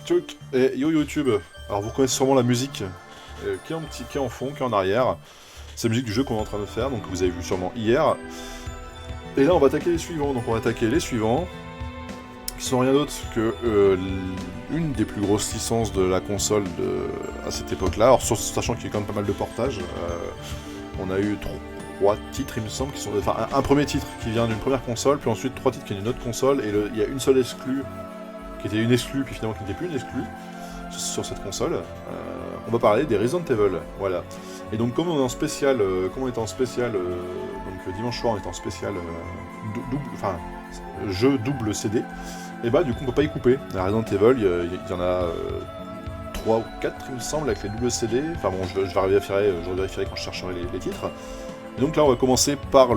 Tchouk et yo YouTube. Alors vous connaissez sûrement la musique qui est en fond, qui est en arrière. C'est la musique du jeu qu'on est en train de faire, donc vous avez vu sûrement hier. Et là on va attaquer les suivants, donc on va attaquer les suivants, qui sont rien d'autre que une des plus grosses licences de la console à cette époque-là. Alors sachant qu'il y a quand même pas mal de portages, on a eu trois titres il me semble, qui sont... Enfin un premier titre qui vient d'une première console, puis ensuite trois titres qui viennent d'une autre console, et il y a une seule exclue qui était une exclue, puis finalement qui n'était plus une exclue sur cette console. On va parler des Resident Evil, voilà. Et donc comme on est en spécial, donc dimanche soir on est en spécial jeu double CD, et bah du coup on peut pas y couper. La Resident Evil, il y en a 3 ou 4 il me semble avec les doubles CD, enfin bon je vérifierai quand je chercherai les titres. Et donc là on va commencer par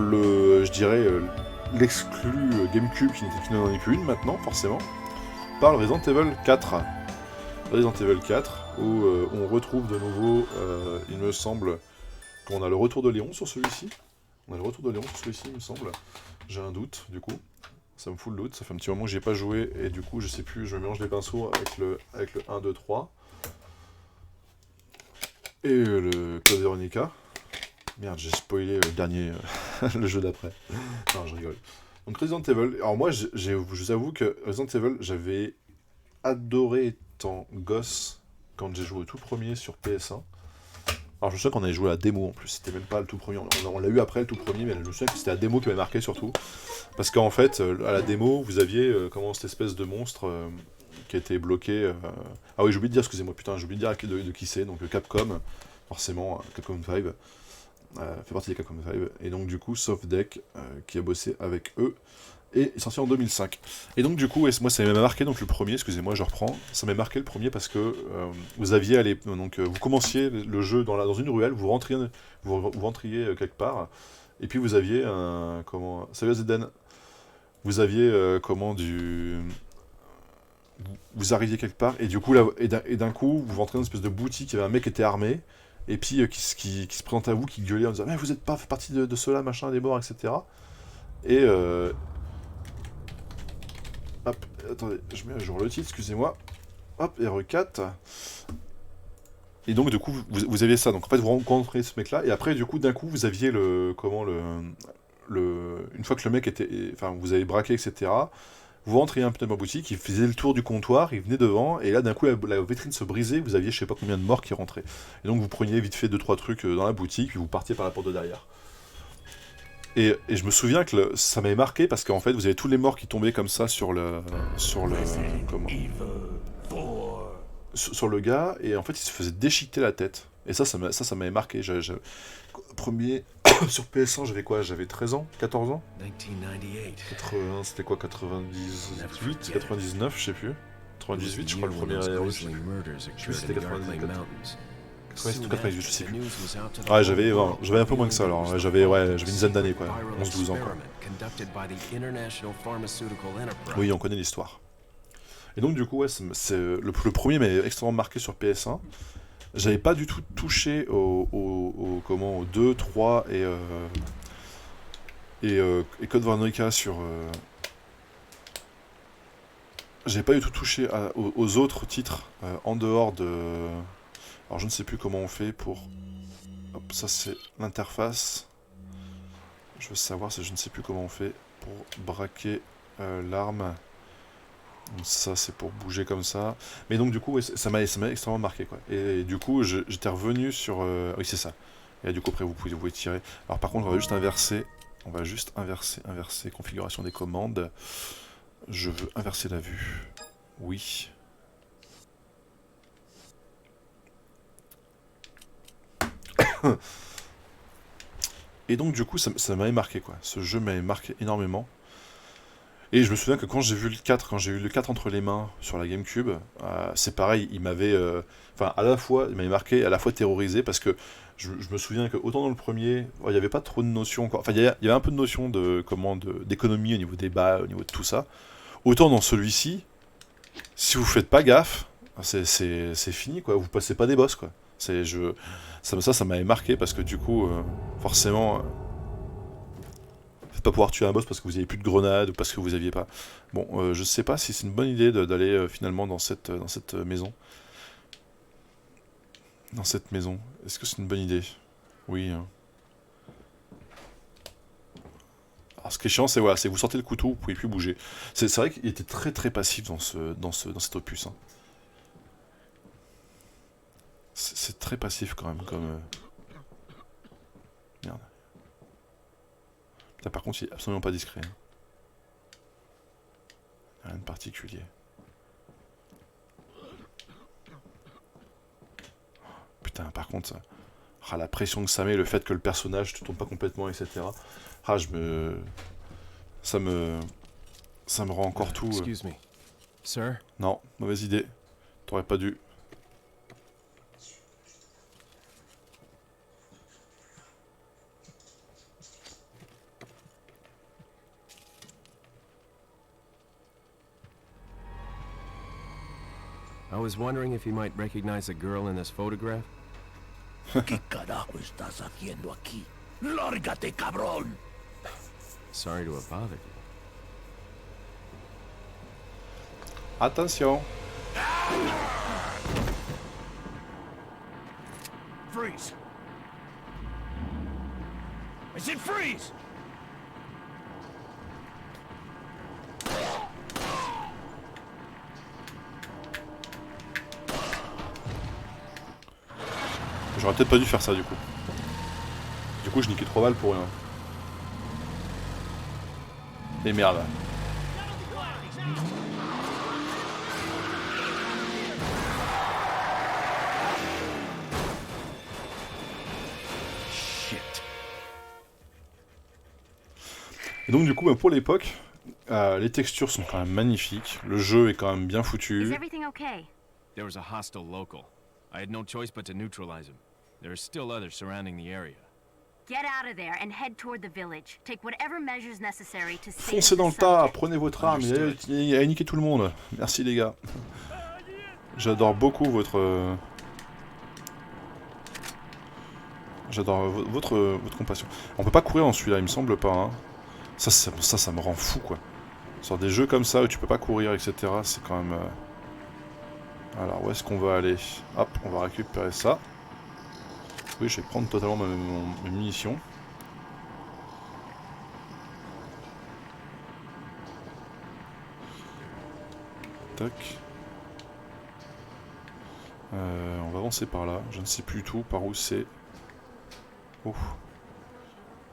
l'exclu GameCube qui n'en est plus une maintenant forcément, par le Resident Evil 4. Resident Evil 4, où on retrouve de nouveau, il me semble, qu'on a le retour de Léon sur celui-ci. On a le retour de Léon sur celui-ci, il me semble. J'ai un doute, du coup. Ça me fout le doute, ça fait un petit moment que j'y ai pas joué, et du coup, je sais plus, je mélange les pinceaux avec le 1, 2, 3. Et le Code Veronica. Merde, j'ai spoilé le dernier, le jeu d'après. Non, je rigole. Donc Resident Evil, alors moi, je vous avoue que Resident Evil, j'avais adoré étant gosse quand j'ai joué au tout premier sur PS1. Alors je me souviens qu'on avait joué à la démo en plus, c'était même pas le tout premier, on l'a eu après le tout premier, mais je me souviens que c'était la démo qui m'avait marqué surtout. Parce qu'en fait, à la démo, vous aviez cette espèce de monstre qui était bloqué. Ah oui, j'ai oublié de dire, excusez-moi, putain, j'ai oublié de dire de qui c'est, donc Capcom, forcément, Capcom 5, fait partie des Capcom 5, et donc du coup, Softdeck, qui a bossé avec eux, et est sorti en 2005. Et donc du coup, moi ça m'a marqué donc le premier, excusez-moi je reprends, ça m'a marqué le premier parce que vous aviez vous commenciez le jeu dans une ruelle, vous rentriez quelque part, et puis vous aviez salut Zeden, vous aviez vous arriviez quelque part, et du coup là, et d'un coup vous rentrez dans une espèce de boutique, il y avait un mec qui était armé, et puis qui se présente à vous, qui gueulait en disant mais vous êtes pas fait partie de ceux-là, machin, des morts, etc. Et hop, attendez, je mets à jour le titre, excusez-moi. Hop, RE4. Et donc, du coup, vous aviez ça. Donc, en fait, vous rencontrez ce mec-là. Et après, du coup, d'un coup, vous aviez une fois que le mec était. Enfin, vous avez braqué, etc. Vous rentriez un peu dans ma boutique, il faisait le tour du comptoir, il venait devant, et là, d'un coup, la vitrine se brisait, vous aviez je sais pas combien de morts qui rentraient. Et donc, vous preniez vite fait 2-3 trucs dans la boutique, puis vous partiez par la porte de derrière. Et je me souviens que ça m'avait marqué parce qu'en fait, vous avez tous les morts qui tombaient comme ça sur le gars, et en fait, il se faisait déchiqueter la tête. Et ça m'avait marqué. Premier sur PS1, j'avais quoi? J'avais 13 ans, 14 ans. 80, c'était quoi? 98, 99, je sais plus. 98, je crois, le premier héros. Je sais plus si c'était 98. 98 ou 98, je sais plus. Ouais, j'avais un peu moins que ça alors. J'avais une dizaine d'années, quoi. 11-12 ans, quoi. Oui, on connaît l'histoire. Et donc, du coup, ouais, le premier m'avait extrêmement marqué sur PS1. J'avais pas du tout touché au 2, 3 et Code Veronica sur. J'avais pas du tout touché aux autres titres en dehors de. Alors, je ne sais plus comment on fait pour. Hop, ça c'est l'interface. Je veux savoir si je ne sais plus comment on fait pour braquer l'arme. Ça c'est pour bouger comme ça. Mais donc du coup ouais, ça m'a extrêmement marqué quoi. Et du coup j'étais revenu sur... Oui c'est ça. Et là, du coup après vous pouvez tirer. Alors par contre on va juste inverser. On va juste inverser configuration des commandes. Je veux inverser la vue. Oui. Et donc du coup ça m'avait marqué quoi. Ce jeu m'avait marqué énormément. Et je me souviens que quand j'ai eu le 4 entre les mains sur la GameCube, c'est pareil, il m'avait... Enfin, à la fois, il m'avait marqué, à la fois terrorisé, parce que je me souviens que autant dans le premier, il n'y avait pas trop de notions encore. Enfin, il y avait un peu de notions d'économie au niveau des balles, au niveau de tout ça. Autant dans celui-ci, si vous faites pas gaffe, c'est fini, quoi. Vous passez pas des boss, quoi. Ça m'avait marqué, parce que du coup, forcément... Faites pas pouvoir tuer un boss parce que vous avez plus de grenades ou parce que vous aviez pas. Bon, je sais pas si c'est une bonne idée d'aller finalement dans cette maison. Dans cette maison. Est-ce que c'est une bonne idée? Oui. Hein. Alors ce qui est chiant, c'est voilà, c'est que vous sortez le couteau, vous pouvez plus bouger. C'est vrai qu'il était très très passif dans cet opus. Hein. C'est très passif quand même comme... Merde. Putain, par contre, il est absolument pas discret. Hein. Rien de particulier. Putain, par contre, ça... Ah, la pression que ça met, le fait que le personnage ne tombe pas complètement, etc. Ah, Ça me rend encore tout... Excuse me. Sir? Non, mauvaise idée. T'aurais pas dû. I was wondering if you might recognize a girl in this photograph. ¿Qué carajo estás haciendo aquí? ¡Lárgate, cabrón! Sorry to have bothered you. Attention. Freeze! I said freeze! J'aurais peut-être pas dû faire ça du coup. Du coup, je niquais 3 balles pour rien. Et merde. Et donc du coup, pour l'époque, les textures sont quand même magnifiques. Le jeu est quand même bien Is foutu. everything okay? There was a hostile local. I had no choice but to neutralize him. There are still others surrounding the area. Get out of there and head toward the village. Take whatever measures necessary to save Foncez the dans le tas, subject. prenez votre arme et allez niquer tout le monde. Merci les gars. J'adore beaucoup votre... J'adore votre compassion. On peut pas courir dans celui-là, il me semble pas. Hein. Ça me rend fou, quoi. Sur des jeux comme ça où tu peux pas courir, etc., c'est quand même... Alors, où est-ce qu'on va aller? Hop, on va récupérer ça. Oui, je vais prendre totalement mes munitions. Tac. On va avancer par là. Je ne sais plus tout, par où c'est. Oh.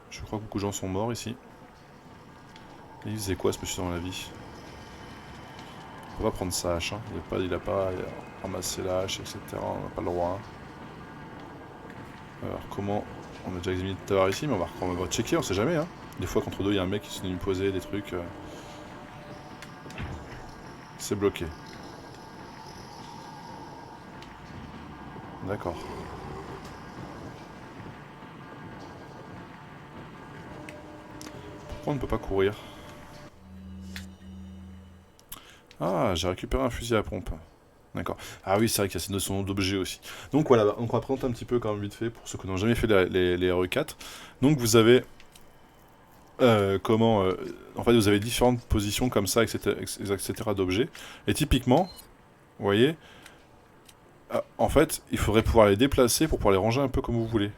Je crois que beaucoup de gens sont morts ici. Et il faisait quoi ce monsieur dans la vie? On peut pas prendre sa hache, hein. Il a pas ramassé la hache, etc. On n'a pas le droit. Alors comment... On a déjà examiné tout à l'heure ici, mais on va checker, on sait jamais. Hein. Des fois contre deux, il y a un mec qui se vient nous poser des trucs. C'est bloqué. D'accord. Pourquoi on ne peut pas courir? Ah, j'ai récupéré un fusil à pompe. D'accord. Ah oui, c'est vrai qu'il y a cette notion d'objet aussi. Donc voilà, donc on va présenter un petit peu quand même vite fait pour ceux qui n'ont jamais fait les RE4. Donc vous avez en fait vous avez différentes positions comme ça, etc. d'objets. Et typiquement, vous voyez, en fait, il faudrait pouvoir les déplacer pour pouvoir les ranger un peu comme vous voulez.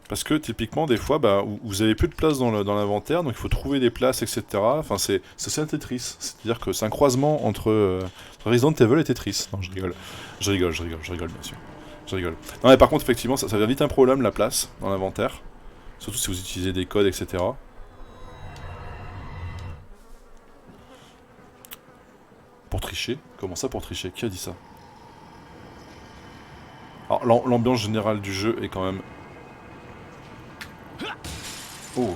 Parce que typiquement, des fois, vous avez plus de place dans l'inventaire, donc il faut trouver des places, etc. Enfin, c'est un Tetris. C'est-à-dire que c'est un croisement entre Resident Evil et Tetris. Non, je rigole. Je rigole, bien sûr. Je rigole. Non, mais par contre, effectivement, ça devient vite un problème, la place, dans l'inventaire. Surtout si vous utilisez des codes, etc. Pour tricher? Comment ça, pour tricher? Qui a dit ça? Alors, l'ambiance générale du jeu est quand même... Oh.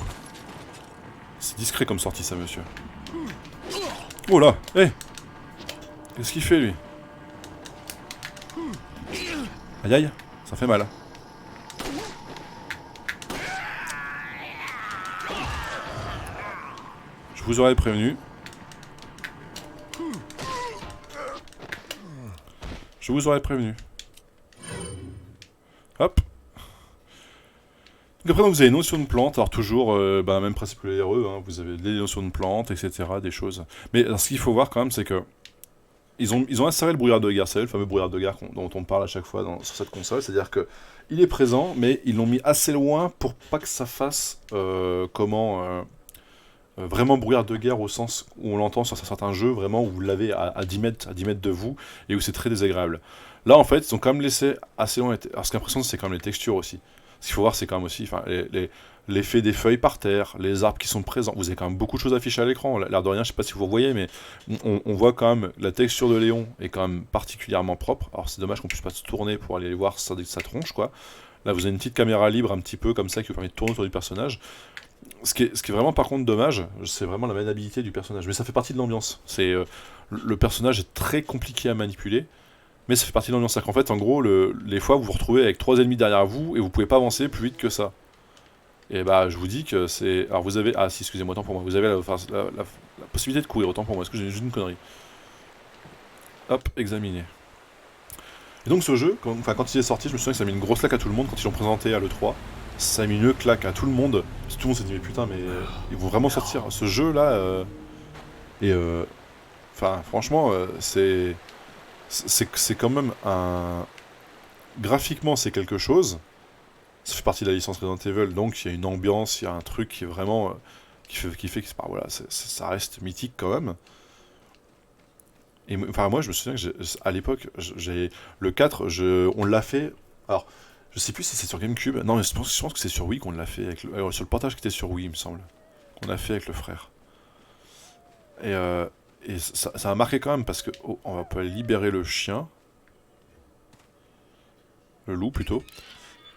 C'est discret comme sortie ça, monsieur. Oh là. Hé hey. Qu'est-ce qu'il fait, lui? Aïe aïe. Ça fait mal. Je vous aurais prévenu. Je vous aurais prévenu. Hop. Donc après, donc, vous avez les notions de plantes, alors toujours, même principe que les RE, hein, vous avez les notions de plantes, etc., des choses. Mais alors, ce qu'il faut voir quand même, c'est que ils ont inséré le brouillard de guerre, c'est le fameux brouillard de guerre dont on parle à chaque fois sur cette console, c'est-à-dire que il est présent, mais ils l'ont mis assez loin pour pas que ça fasse, vraiment brouillard de guerre au sens où on l'entend sur certains jeux, vraiment où vous l'avez à 10 mètres de vous, et où c'est très désagréable. Là, en fait, ils ont quand même laissé assez loin. Alors, ce qui est impressionnant, c'est quand même les textures aussi. Ce qu'il faut voir, c'est quand même aussi l'effet des feuilles par terre, les arbres qui sont présents. Vous avez quand même beaucoup de choses affichées à l'écran. L'air de rien, je sais pas si vous voyez, mais on voit quand même la texture de Léon est quand même particulièrement propre. Alors c'est dommage qu'on puisse pas se tourner pour aller voir sa tronche, quoi. Là, vous avez une petite caméra libre un petit peu comme ça qui vous permet de tourner autour du personnage. Ce qui est vraiment par contre dommage, c'est vraiment la maniabilité du personnage. Mais ça fait partie de l'ambiance. Le personnage est très compliqué à manipuler. Mais ça fait partie de l'ambiance. C'est-à-dire qu'en fait, en gros, les fois, vous vous retrouvez avec 3 ennemis derrière vous et vous pouvez pas avancer plus vite que ça. Et bah, je vous dis que c'est. Alors, vous avez. Ah, si, excusez-moi, autant pour moi. Vous avez la possibilité de courir, autant pour moi. Est-ce que j'ai juste une connerie? Hop, examiner. Et donc, ce jeu, quand il est sorti, je me souviens que ça a mis une grosse claque à tout le monde quand ils l'ont présenté à l'E3. Ça a mis une claque à tout le monde. Tout le monde s'est dit, mais putain, mais ils vont vraiment sortir ce jeu-là. Enfin, franchement, c'est quand même un... Graphiquement, c'est quelque chose. Ça fait partie de la licence Resident Evil, donc il y a une ambiance, il y a un truc qui est vraiment... qui fait que voilà, ça reste mythique quand même. Et enfin, moi, je me souviens que à l'époque, le 4, on l'a fait... Alors, je sais plus si c'est sur GameCube. Non, mais je pense que c'est sur Wii qu'on l'a fait. Sur le portage qui était sur Wii, il me semble. Qu'on a fait avec le frère. Et ça a marqué quand même parce que on peut aller libérer le chien. Le loup plutôt.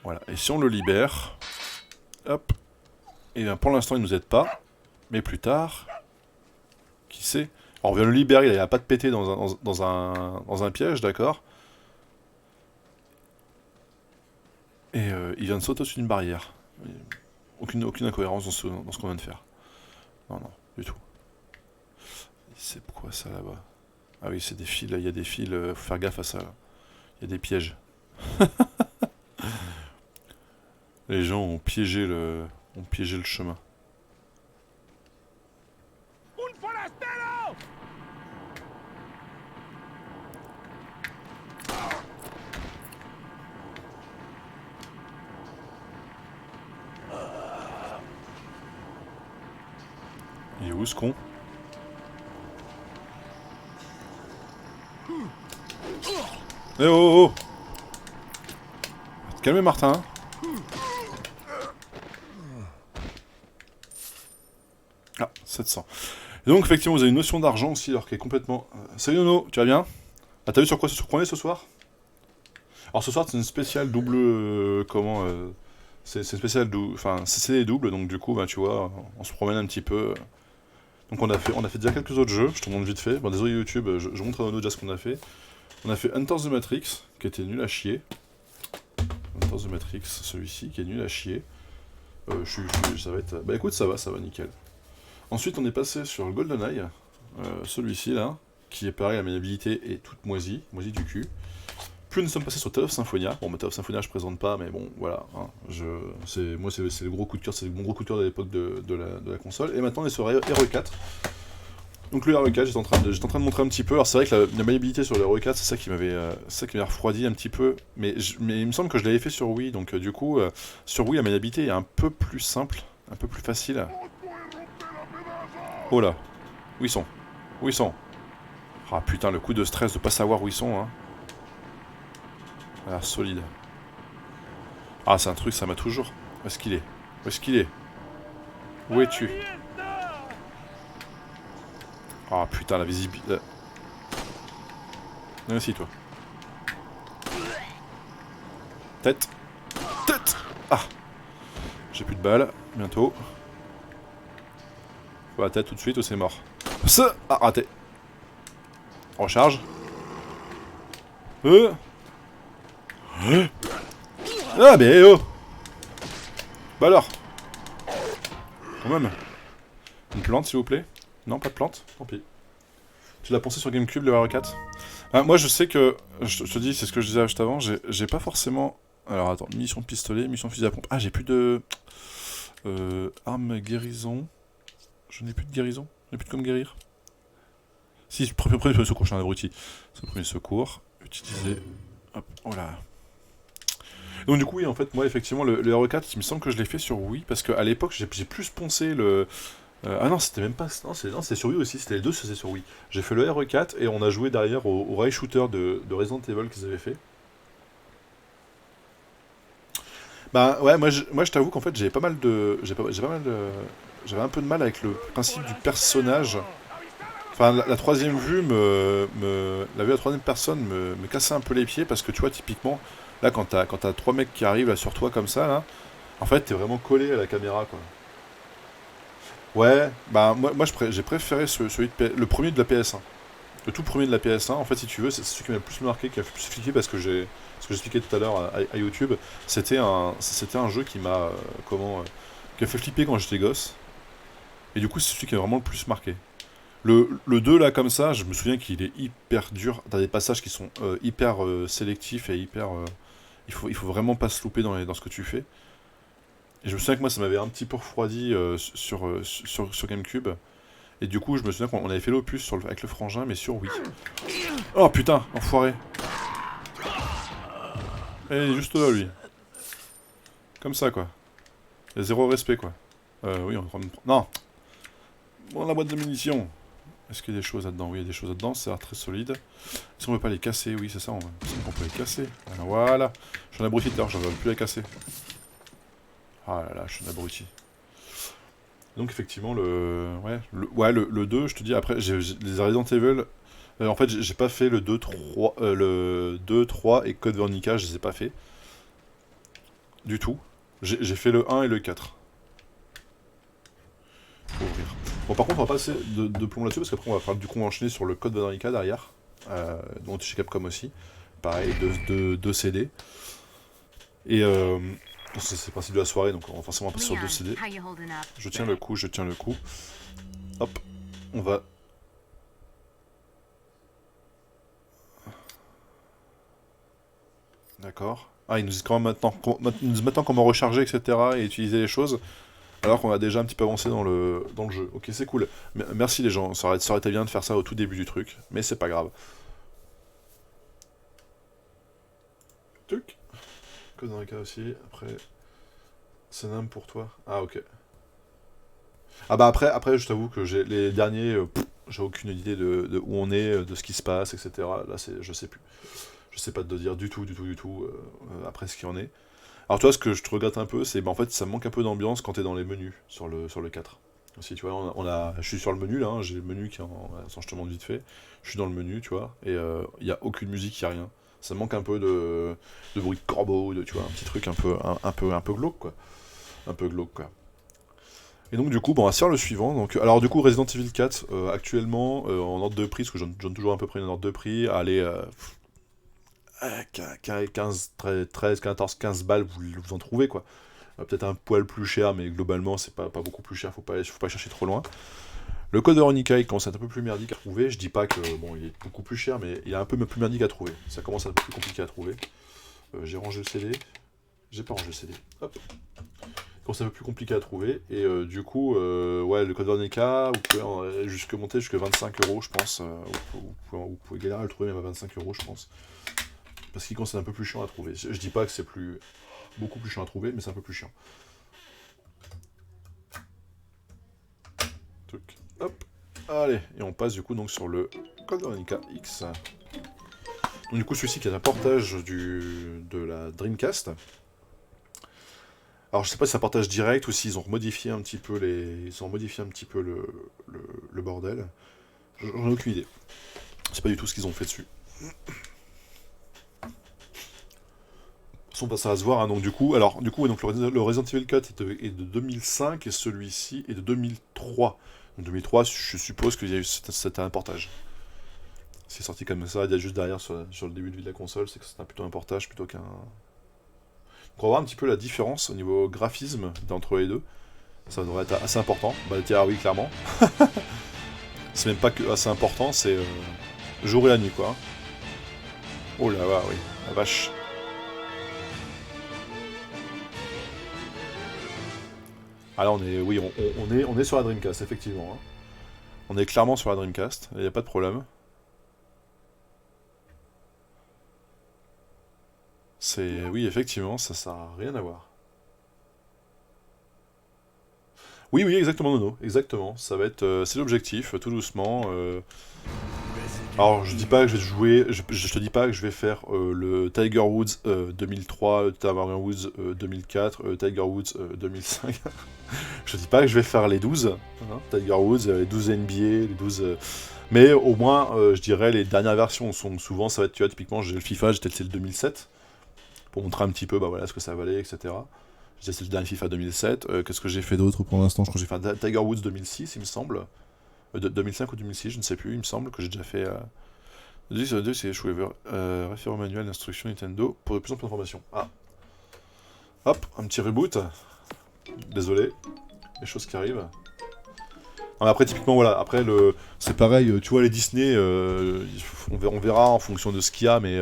Voilà. Et si on le libère, hop. Et bien pour l'instant il nous aide pas. Mais plus tard, qui sait? Alors, on vient le libérer, il a pas de péter dans un piège, d'accord. Et il vient de sauter au-dessus d'une barrière. Aucune incohérence dans ce qu'on vient de faire. Non, du tout. C'est quoi ça là-bas? Ah oui, c'est des fils, là, il y a des fils, faut faire gaffe à ça. Là. Il y a des pièges. Les gens ont piégé le chemin. Un forastero! Il est où ce con? Eh oh! Calmez Martin. Ah, 700. Et donc effectivement vous avez une notion d'argent aussi alors qui est complètement... Salut Nono, tu vas bien? Ah t'as vu sur quoi on est ce soir? Alors ce soir c'est une spéciale double... c'est une spéciale double... Enfin c'est des doubles donc du coup bah, tu vois on se promène un petit peu... Donc on a fait déjà quelques autres jeux, je te montre vite fait. Bon désolé YouTube, je montre à Nono déjà ce qu'on a fait. On a fait Hunter the Matrix, qui était nul à chier. Hunter the Matrix, celui-ci, qui est nul à chier. Ça va être... Bah écoute, ça va nickel. Ensuite, on est passé sur le GoldenEye, celui-ci là, qui est pareil, la maniabilité est toute moisie du cul. Puis nous sommes passés sur Tale of Symphonia. Bon, Tale of Symphonia, je présente pas, mais bon, voilà. Hein, c'est le gros coup de cœur, c'est mon gros coup de cœur de l'époque de la console. Et maintenant, on est sur RE4. Donc le RE4, j'étais en train de montrer un petit peu. Alors c'est vrai que la maniabilité sur le RE4, c'est ça qui m'avait refroidi un petit peu. Mais il me semble que je l'avais fait sur Wii, donc du coup, sur Wii, la maniabilité est un peu plus simple, un peu plus facile. Oh là, où ils sont? Où ils sont? Ah putain, le coup de stress de pas savoir où ils sont, hein. Ah, solide. Ah, c'est un truc, ça m'a toujours... Où est-ce qu'il est? Où est-ce qu'il est? Où es-tu? Ah putain, la visibilité... Viens ici, toi. Tête. Tête. Ah. J'ai plus de balles, bientôt. Faut la tête tout de suite ou c'est mort. Ça. Ah, raté. Recharge. Ah, mais oh. Bah alors. Quand même. Une plante, s'il vous plaît. Non, pas de plante, tant pis. Tu l'as pensé sur GameCube, le RE4 ? Moi, je sais que... Je te dis, c'est ce que je disais juste avant, j'ai pas forcément Alors attends, munitions de pistolet, munitions de fusil à pompe. Ah, j'ai plus de... arme guérison. Je n'ai plus de guérison. Je n'ai plus de comme guérir. Si, premier secours, je suis un abruti. C'est le premier secours. Utiliser... Hop, voilà. Donc du coup, oui, en fait, moi, effectivement, le RE4, il me semble que je l'ai fait sur Wii, parce qu'à l'époque, j'ai plus poncé le... ah non, c'était même pas... Non, c'était sur Wii aussi, c'était les deux, c'était sur Wii. J'ai fait le RE4, et on a joué derrière au rail shooter de Resident Evil qu'ils avaient fait. Bah ouais, moi je t'avoue qu'en fait, j'avais un peu de mal avec le principe du personnage. Enfin, la troisième vue la vue à la troisième personne me cassait un peu les pieds, parce que tu vois, typiquement, là, quand t'as trois mecs qui arrivent là, sur toi comme ça, là, en fait, t'es vraiment collé à la caméra, quoi. Ouais, bah moi j'ai préféré celui le premier de la PS1. Le tout premier de la PS1, en fait, si tu veux, c'est celui qui m'a le plus marqué, qui m'a le plus expliqué, parce que ce que j'expliquais tout à l'heure à YouTube, c'était un jeu qui m'a qui a fait flipper quand j'étais gosse. Et du coup, c'est celui qui m'a vraiment le plus marqué. Le 2 là comme ça, je me souviens qu'il est hyper dur. T'as des passages qui sont hyper sélectifs et hyper... il faut vraiment pas se louper dans ce que tu fais. Et je me souviens que moi ça m'avait un petit peu refroidi sur GameCube. Et du coup je me souviens qu'on avait fait l'opus avec le frangin, mais sur Wii. Oh putain, enfoiré. Et il est juste là lui. Comme ça quoi. Il y a zéro respect quoi. Oui, on prend... Non. Bon, la boîte de munitions. Est-ce qu'il y a des choses là-dedans? Oui, il y a des choses là-dedans, ça a l'air très solide. Est-ce qu'on peut pas les casser? Oui, c'est ça, on peut les casser. Alors, voilà. Je suis un abruti d'heure, j'aurais plus les casser. Ah là là, je suis un abruti. Donc effectivement, le 2, je te dis, après, les Resident Evil... en fait, j'ai pas fait le 2, 3, le 2, 3 et Code Veronica, je les ai pas fait. Du tout. J'ai fait le 1 et le 4. Pour ouvrir. Bon, par contre, on va passer de plomb là-dessus, parce qu'après, on va du coup enchaîner sur le Code Veronica derrière. Donc chez Capcom aussi. Pareil, 2 CD. Et c'est le principe de la soirée, donc on va forcément passer sur 2 CD. Je tiens le coup, je tiens le coup. Hop, on va... D'accord. Ah, ils nous disent quand même maintenant comment recharger, etc. et utiliser les choses. Alors qu'on a déjà un petit peu avancé dans le jeu. Ok, c'est cool. Merci les gens, ça aurait été bien de faire ça au tout début du truc, mais c'est pas grave. Tuc. Code dans le cas aussi, après... C'est Nam pour toi. Ah ok. Ah bah après je t'avoue que les derniers, j'ai aucune idée de où on est, de ce qui se passe, etc. Là je sais plus. Je sais pas te dire du tout après ce qu'il y en est. Alors toi, ce que je te regrette un peu, c'est en fait ça manque un peu d'ambiance quand t'es dans les menus sur le 4. Si tu vois, je suis sur le menu là, hein, j'ai le menu qui est sans je te montre vite fait. Je suis dans le menu, tu vois, et il y a aucune musique, il y a rien. Ça manque un peu de bruit de corbeau, tu vois, un petit truc un peu glauque quoi. Un peu glauque quoi. Et donc du coup, bon, on va faire le suivant. Donc, alors du coup, Resident Evil 4, actuellement, en ordre de prix, parce que je donne toujours à peu près une ordre de prix, allez, 15, 13, 14, 15 balles, vous en trouvez quoi. Peut-être un poil plus cher, mais globalement c'est pas beaucoup plus cher, faut pas chercher trop loin. Le Code Veronica, il commence à être un peu plus merdique à trouver. Je dis pas que bon, il est beaucoup plus cher, mais il est un peu plus merdique à trouver. Ça commence à être un peu plus compliqué à trouver. J'ai rangé le CD. J'ai pas rangé le CD. Hop. Il commence à être un peu plus compliqué à trouver. Et du coup, ouais, le Code Veronica, vous pouvez monter jusqu'à 25 €, je pense. Vous pouvez galérer à le trouver même à 25 €, je pense. Parce qu'il commence à être un peu plus chiant à trouver. Je dis pas que c'est beaucoup plus chiant à trouver, mais c'est un peu plus chiant. Hop, allez, et on passe du coup donc sur le Code Veronica X. Donc du coup celui-ci qui est un portage de la Dreamcast. Alors je sais pas si c'est un portage direct ou s'ils ont modifié un petit peu le bordel. J'en ai aucune idée. Je sais pas du tout ce qu'ils ont fait dessus. Ça va se voir, hein, donc du coup, donc le Resident Evil 4 est de 2005 et celui-ci est de 2003. Donc 2003, je suppose qu'il y a eu c'était un portage. C'est sorti comme ça, il y a juste derrière sur le début de vie de la console, c'est que c'est plutôt un portage plutôt qu'un... Donc on va voir un petit peu la différence au niveau graphisme entre les deux. Ça devrait être assez important. Bah tiens, oui, clairement. C'est même pas que assez important, c'est jour et la nuit, quoi. Oh là là, oui, la vache. Ah là, oui, on est sur la Dreamcast, effectivement. Hein. On est clairement sur la Dreamcast, il n'y a pas de problème. Oui, effectivement, ça n'a rien à voir. Oui, oui, exactement, Nono, exactement. Ça va être, c'est l'objectif, tout doucement. Alors, je dis pas que je vais jouer, je te dis pas que je vais faire le Tiger Woods 2003, le Tiger Woods 2004, Tiger Woods 2005. Je dis pas que je vais faire les 12, hein, Tiger Woods, les 12 NBA, les 12... Mais au moins, je dirais, les dernières versions sont souvent, ça va être, tu vois, typiquement, j'ai le FIFA, j'ai testé le 2007, pour montrer un petit peu, bah voilà, ce que ça valait, etc. J'ai testé le dernier FIFA 2007, qu'est-ce que j'ai fait d'autre pour l'instant? Je crois que j'ai fait un Tiger Woods 2006, il me semble. 2005 ou 2006, je ne sais plus, il me semble que j'ai déjà fait... c'est référent manuel d'instruction Nintendo pour de plus en plus d'informations. Ah. Hop, un petit reboot. Désolé, les choses qui arrivent. Non, mais après, typiquement, voilà, après, c'est pareil, tu vois, les Disney, on verra en fonction de ce qu'il y a, mais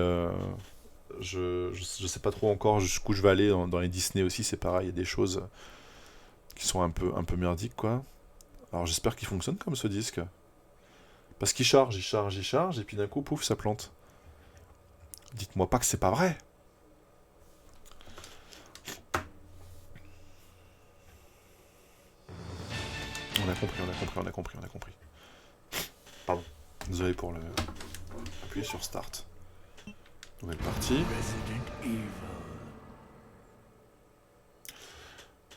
je sais pas trop encore jusqu'où je vais aller dans les Disney aussi, c'est pareil, il y a des choses qui sont un peu merdiques, quoi. Alors j'espère qu'il fonctionne comme ce disque. Parce qu'il charge, et puis d'un coup, pouf, ça plante. Dites-moi pas que c'est pas vrai. On a compris. Pardon. Désolé pour le... Appuyer sur Start. Nouvelle partie.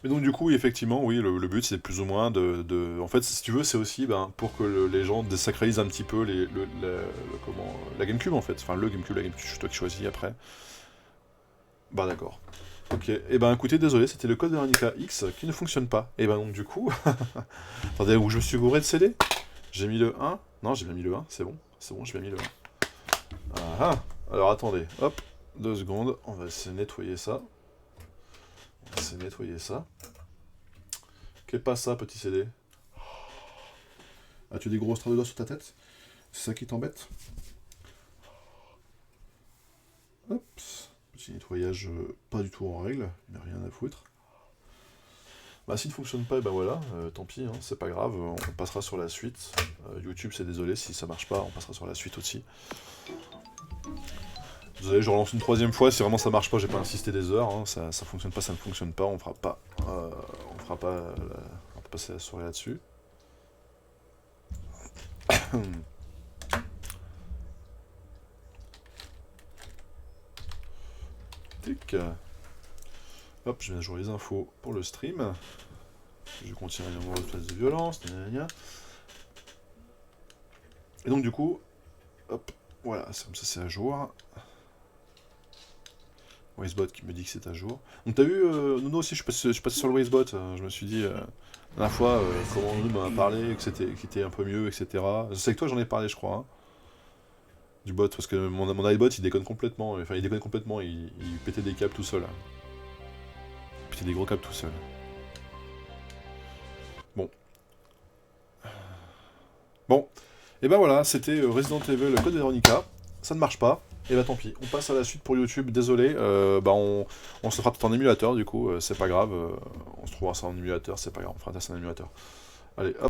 Mais donc du coup, effectivement, oui, le but c'est plus ou moins de... En fait, si tu veux, c'est aussi pour que les gens désacralisent un petit peu la GameCube, en fait. Enfin, le GameCube, la GameCube, c'est toi qui choisis après. Bah d'accord. Ok, et écoutez, désolé, c'était le code Veronica X qui ne fonctionne pas. Et donc du coup... Attendez, où je me suis gouré de CD? J'ai mis le 1? Non, j'ai bien mis le 1, c'est bon, j'ai bien mis le 1. Ah ah. Alors attendez, hop, 2 secondes, on va essayer de nettoyer ça. Qu'est pas ça, petit CD? Ah, tu as des grosses traces de doigts sur ta tête? C'est ça qui t'embête? Hop, petit nettoyage pas du tout en règle, il n'y a rien à foutre. Bah s'il ne fonctionne pas, et voilà, tant pis, hein, c'est pas grave, on passera sur la suite. YouTube, c'est désolé, si ça marche pas, on passera sur la suite aussi. Désolé, je relance une troisième fois, si vraiment ça marche pas, j'ai pas insisté des heures, hein, ça fonctionne pas, ça ne fonctionne pas, on fera pas passer la soirée là-dessus. Tic. Hop, je mets à jour les infos pour le stream. Je continue à avoir une phase de violence. Et donc du coup, hop, voilà, comme ça c'est à jour. Wisebot qui me dit que c'est à jour. Donc t'as vu, Nuno aussi, je suis passé sur le Wisebot, je me suis dit, la dernière fois, comment Nuno m'en a parlé, qu'il était un peu mieux, etc. C'est avec toi j'en ai parlé, je crois. Hein, du bot, parce que mon iBot il déconne complètement, il pétait des câbles tout seul. Il pétait des gros câbles tout seul. Bon, et voilà, c'était Resident Evil Code Veronica, ça ne marche pas, et tant pis, on passe à la suite pour YouTube, désolé, on se fera peut-être en émulateur du coup, c'est pas grave, on se trouvera ça en émulateur, c'est pas grave, on fera ça en émulateur. Allez, hop.